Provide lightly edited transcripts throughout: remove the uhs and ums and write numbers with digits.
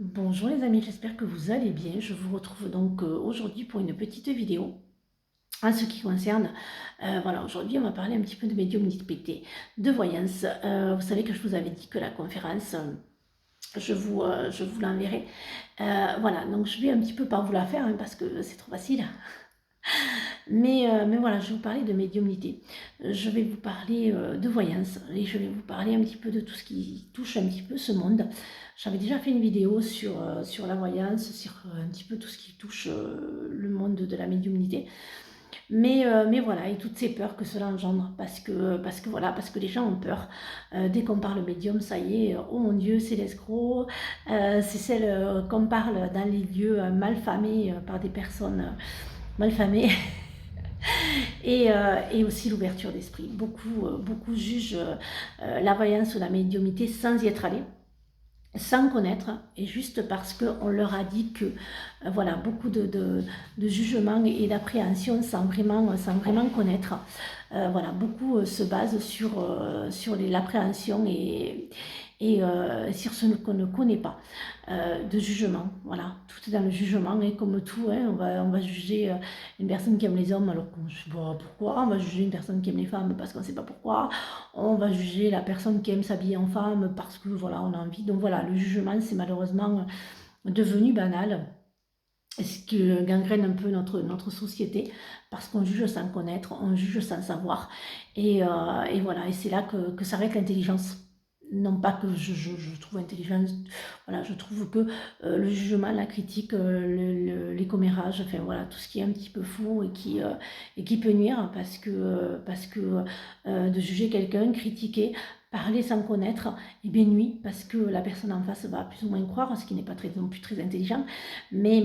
Bonjour les amis, j'espère que vous allez bien. Je vous retrouve donc aujourd'hui pour une petite vidéo en ce qui concerne, voilà, aujourd'hui on va parler un petit peu de médiumnité, de voyance. Vous savez que je vous avais dit que la conférence, je vous l'enverrai. Voilà, donc je vais un petit peu pas vous la faire hein, parce que c'est trop facile. Mais voilà, je vais vous parler de médiumnité. Je vais vous parler de voyance et je vais vous parler un petit peu de tout ce qui touche un petit peu ce monde. J'avais déjà fait une vidéo sur la voyance, sur un petit peu tout ce qui touche le monde de la médiumnité. Mais voilà, et toutes ces peurs que cela engendre, parce que les gens ont peur. Dès qu'on parle médium, ça y est, oh mon Dieu, c'est l'escroc, c'est celle qu'on parle dans les lieux malfamés par des personnes malfamées. Et aussi l'ouverture d'esprit. Beaucoup jugent la voyance ou la médiumnité sans y être allé, sans connaître, et juste parce qu'on leur a dit que, voilà, beaucoup de jugements et d'appréhension sans vraiment connaître. Voilà, beaucoup se basent sur l'appréhension et sur ce qu'on ne connaît pas, de jugement. Voilà, tout est dans le jugement, et comme tout, hein, on va juger une personne qui aime les hommes alors qu'on ne sait pas pourquoi, on va juger une personne qui aime les femmes parce qu'on ne sait pas pourquoi, on va juger la personne qui aime s'habiller en femme parce que voilà, on a envie. Donc voilà, le jugement, c'est malheureusement devenu banal, ce qui gangrène un peu notre société, parce qu'on juge sans connaître, on juge sans savoir, et voilà, et c'est là que s'arrête l'intelligence. Non pas que je trouve intelligence, voilà, je trouve que le jugement, la critique, les commérages, enfin voilà, tout ce qui est un petit peu fou et qui peut nuire, parce que de juger quelqu'un, critiquer, parler sans connaître, et bien nuit, parce que la personne en face va plus ou moins croire, ce qui n'est pas non plus très intelligent, mais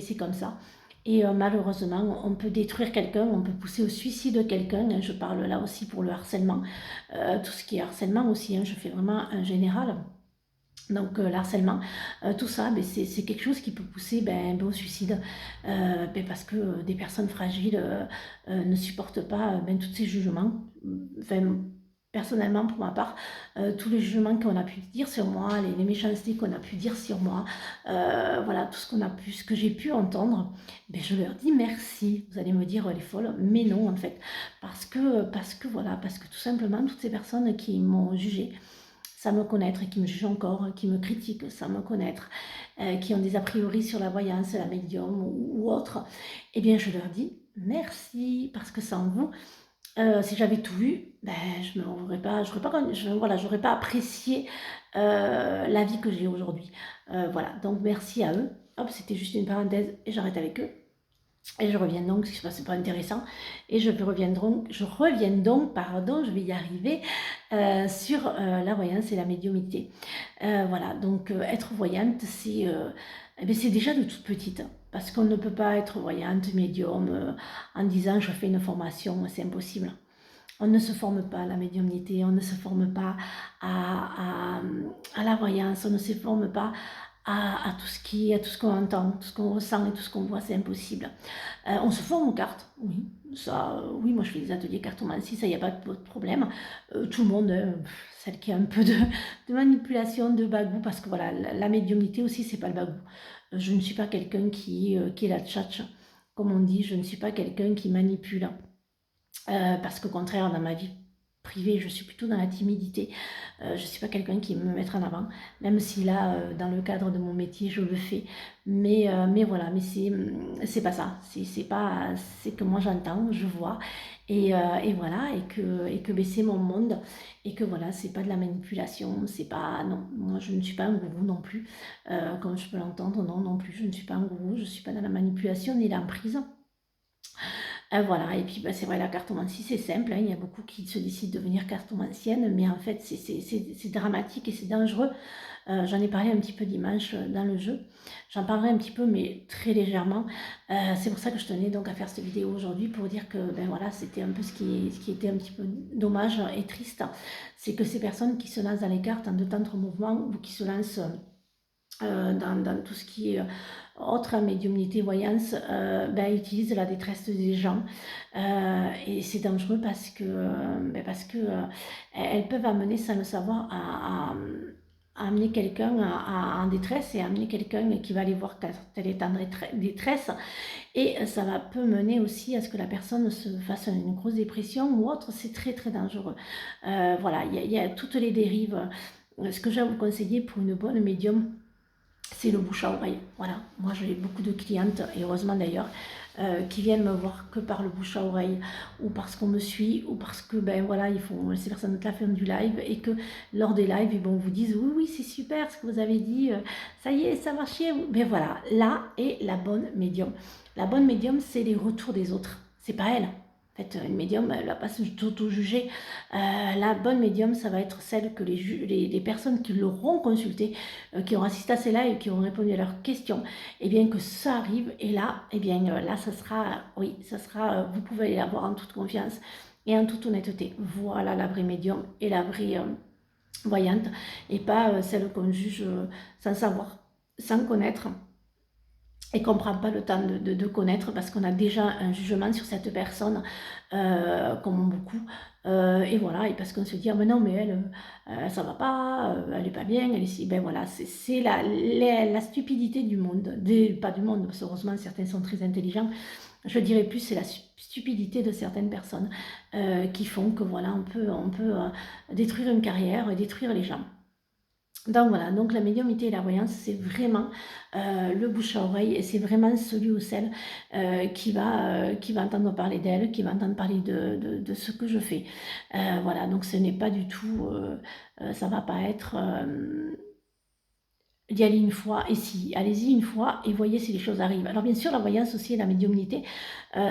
c'est comme ça. Et malheureusement, on peut détruire quelqu'un, on peut pousser au suicide de quelqu'un. Je parle là aussi pour le harcèlement. Tout ce qui est harcèlement aussi, hein, je fais vraiment un général. Donc l'harcèlement, tout ça, ben, c'est quelque chose qui peut pousser au suicide, parce que des personnes fragiles ne supportent pas tous ces jugements. Enfin, personnellement, pour ma part, tous les jugements qu'on a pu dire sur moi, les méchancetés qu'on a pu dire sur moi, voilà, tout ce que j'ai pu entendre, je leur dis merci. Vous allez me dire, elle est folle, mais non en fait, parce que tout simplement, toutes ces personnes qui m'ont jugée, sans me connaître, et qui me jugent encore, qui me critiquent sans me connaître, qui ont des a priori sur la voyance, la médium ou autre, eh bien je leur dis merci, parce que sans vous, si j'avais tout vu, je n'aurais pas, voilà, j'aurais pas apprécié la vie que j'ai aujourd'hui. Voilà, donc merci à eux. Hop, c'était juste une parenthèse et j'arrête avec eux. Et je reviens donc, si c'est pas intéressant, et je reviens donc, pardon, je vais y arriver, sur la voyance et la médiumnité. Voilà, donc être voyante, c'est déjà de toute petite, parce qu'on ne peut pas être voyante, médium, en disant je fais une formation, c'est impossible. On ne se forme pas à la médiumnité, on ne se forme pas à la voyance, on ne se forme pas à tout ce qu'on entend, tout ce qu'on ressent et tout ce qu'on voit, c'est impossible. On se forme aux cartes, oui, ça, oui, moi je fais des ateliers cartomancie, ça, il n'y a pas de problème. Tout le monde, celle qui a un peu de manipulation, de bagou, parce que voilà, la médiumnité aussi, c'est pas le bagou. Je ne suis pas quelqu'un qui est la tchatche, comme on dit, je ne suis pas quelqu'un qui manipule. Parce qu'au contraire, dans ma vie privée, je suis plutôt dans la timidité. Je ne suis pas quelqu'un qui aime me mettre en avant, même si là, dans le cadre de mon métier, je le fais. Mais voilà, mais c'est pas ça. C'est que moi j'entends, je vois, et voilà, et que c'est mon monde, et que voilà, c'est pas de la manipulation, c'est pas, non, moi je ne suis pas un gourou non plus, comme je peux l'entendre, non, non plus, je ne suis pas un gourou, je suis pas dans la manipulation ni l'emprise. Voilà, et puis c'est vrai, la cartomancie, c'est simple, hein, il y a beaucoup qui se décident de devenir cartomancienne, mais en fait, c'est dramatique et c'est dangereux. J'en ai parlé un petit peu dimanche dans le jeu. J'en parlerai un petit peu, mais très légèrement. C'est pour ça que je tenais donc à faire cette vidéo aujourd'hui, pour dire que voilà, c'était un peu ce qui était un petit peu dommage et triste. C'est que ces personnes qui se lancent dans les cartes en de tendres mouvements, ou qui se lancent dans tout ce qui est autre médiumnité, voyance, utilisent la détresse des gens, et c'est dangereux parce que elles peuvent amener sans le savoir amener quelqu'un en détresse et amener quelqu'un qui va aller voir quand elle est en détresse. Et ça peut mener aussi à ce que la personne se fasse une grosse dépression ou autre. C'est très très dangereux. Voilà, il y a toutes les dérives. Ce que j'ai à vous conseiller pour une bonne médium, c'est le bouche à oreille. Voilà, moi j'ai beaucoup de clientes, et heureusement d'ailleurs, qui viennent me voir que par le bouche à oreille, ou parce qu'on me suit, ou parce que ben voilà, ces personnes-là font du live, et que lors des lives, ils vous disent oui, oui, c'est super ce que vous avez dit, ça y est, ça marchait. Mais voilà, là est la bonne médium. La bonne médium, c'est les retours des autres, c'est pas elle. En fait, une médium, elle ne va pas s'auto-juger. La bonne médium, ça va être celle que les personnes qui l'auront consultée, qui ont assisté à ces lives et qui ont répondu à leurs questions, et bien que ça arrive, et là, et bien là, ça sera, oui, ça sera, vous pouvez l'avoir en toute confiance et en toute honnêteté. Voilà la vraie médium et la vraie voyante, et pas celle qu'on juge sans savoir, sans connaître, et qu'on ne prend pas le temps de connaître parce qu'on a déjà un jugement sur cette personne, comme beaucoup, et voilà, et parce qu'on se dit ah mais non mais elle, ça va pas, elle est pas bien, elle est si, ben voilà, c'est la stupidité du monde, pas du monde, parce que heureusement certains sont très intelligents, je dirais plus c'est la stupidité de certaines personnes, qui font que voilà, on peut détruire une carrière et détruire les gens. Donc voilà, donc la médiumnité et la voyance, c'est vraiment le bouche à oreille, et c'est vraiment celui ou celle qui va entendre parler d'elle, qui va entendre parler de ce que je fais. Voilà, donc ce n'est pas du tout, ça va pas être d'y aller une fois, et si, allez-y une fois et voyez si les choses arrivent. Alors bien sûr, la voyance aussi et la médiumnité,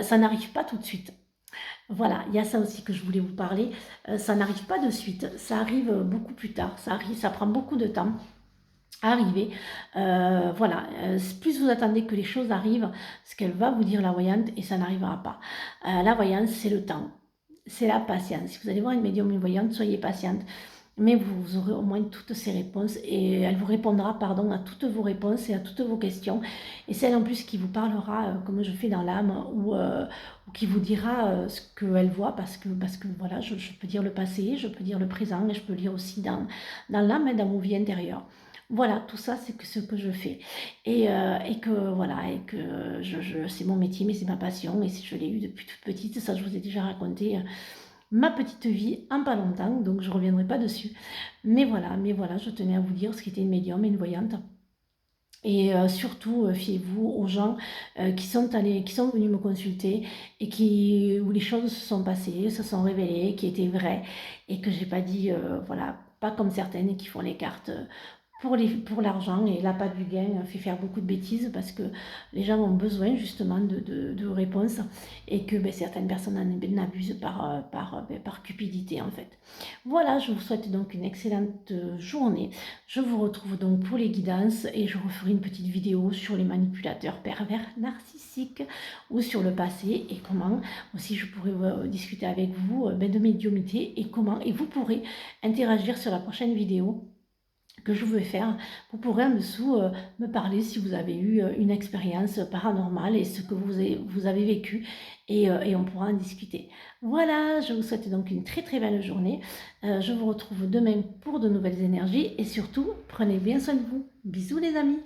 ça n'arrive pas tout de suite. Voilà, il y a ça aussi que je voulais vous parler. Ça n'arrive pas de suite, ça arrive beaucoup plus tard, ça prend beaucoup de temps à arriver. Voilà, plus vous attendez que les choses arrivent, ce qu'elle va vous dire la voyante, et ça n'arrivera pas. La voyance, c'est le temps, c'est la patience. Si vous allez voir une médium, une voyante, soyez patiente. Mais vous aurez au moins toutes ces réponses, et elle vous répondra, pardon, à toutes vos réponses et à toutes vos questions. Et celle en plus qui vous parlera, comme je fais dans l'âme, ou qui vous dira ce qu'elle voit, parce que voilà, je peux dire le passé, je peux dire le présent, et je peux lire aussi dans l'âme et dans vos vies intérieures. Voilà, tout ça, c'est ce que je fais. Et que voilà, et que c'est mon métier, mais c'est ma passion, et je l'ai eu depuis toute petite. Ça, je vous ai déjà raconté ma petite vie en pas longtemps, donc je ne reviendrai pas dessus. Mais voilà, je tenais à vous dire ce qu'était une médium et une voyante. Et surtout, fiez-vous aux gens qui sont venus me consulter, et où les choses se sont passées, se sont révélées, qui étaient vraies, et que j'ai pas dit, voilà, pas comme certaines qui font les cartes pour l'argent, et l'appât du gain fait faire beaucoup de bêtises, parce que les gens ont besoin justement de réponses, et que certaines personnes en abusent par cupidité en fait. Voilà, je vous souhaite donc une excellente journée. Je vous retrouve donc pour les guidances, et je referai une petite vidéo sur les manipulateurs pervers narcissiques, ou sur le passé, et comment aussi je pourrais discuter avec vous de médiumnité, et vous pourrez interagir sur la prochaine vidéo que je vais faire. Vous pourrez en dessous me parler si vous avez eu une expérience paranormale, et ce que vous avez vécu, et on pourra en discuter. Voilà, je vous souhaite donc une très très belle journée. Je vous retrouve demain pour de nouvelles énergies, et surtout, prenez bien soin de vous. Bisous les amis.